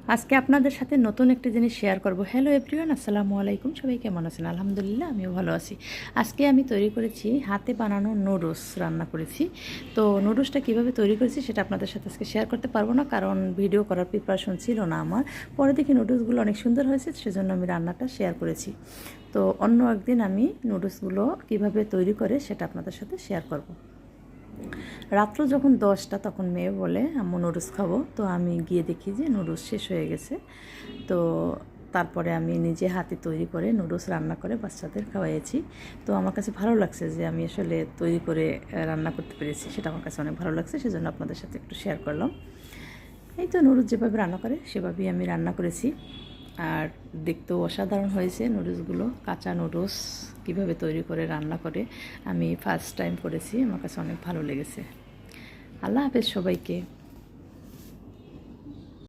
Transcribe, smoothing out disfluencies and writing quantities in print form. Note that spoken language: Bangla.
আজকে আপনাদের সাথে নতুন একটা জিনিস শেয়ার করব। হ্যালো এভরিওয়ান, আসসালামু আলাইকুম। সবাই কেমন আছেন? আলহামদুলিল্লাহ, আমিও ভালো আছি। আজকে আমি তৈরি করেছি হাতে বানানো নুডলস রান্না করেছি। তো নুডলসটা কীভাবে তৈরি করেছি সেটা আপনাদের সাথে আজকে শেয়ার করতে পারবো না, কারণ ভিডিও করার প্রিপারেশন ছিল না আমার। পরে দেখি নুডলসগুলো অনেক সুন্দর হয়েছে, সেজন্য আমি রান্নাটা শেয়ার করেছি। তো অন্য একদিন আমি নুডলসগুলো কীভাবে তৈরি করে সেটা আপনাদের সাথে শেয়ার করব। রাত্র যখন 10টা তখন মেয়ে বলে আম্মু নুডলস খাবো। তো আমি গিয়ে দেখি যে নুডলস শেষ হয়ে গেছে। তো তারপরে আমি নিজে হাতে তৈরি করে নুডলস রান্না করে বাচ্চাদের খাওয়াইছি। তো আমার কাছে ভালো লাগছে যে আমি আসলে তৈরি করে রান্না করতে পেরেছি, সেটা আমার কাছে অনেক ভালো লাগছে, সেজন্য আপনাদের সাথে একটু শেয়ার করলাম। এই তো নুডলস যেভাবে রান্না করে সেভাবেই আমি রান্না করেছি। আর দেখতেও অসাধারণ হয়েছে নুডলসগুলো। কাঁচা নুডলস কীভাবে তৈরি করে রান্না করে আমি ফার্স্ট টাইম করেছি, আমার কাছে অনেক ভালো লেগেছে। আল্লাহ হাফেজ সবাইকে।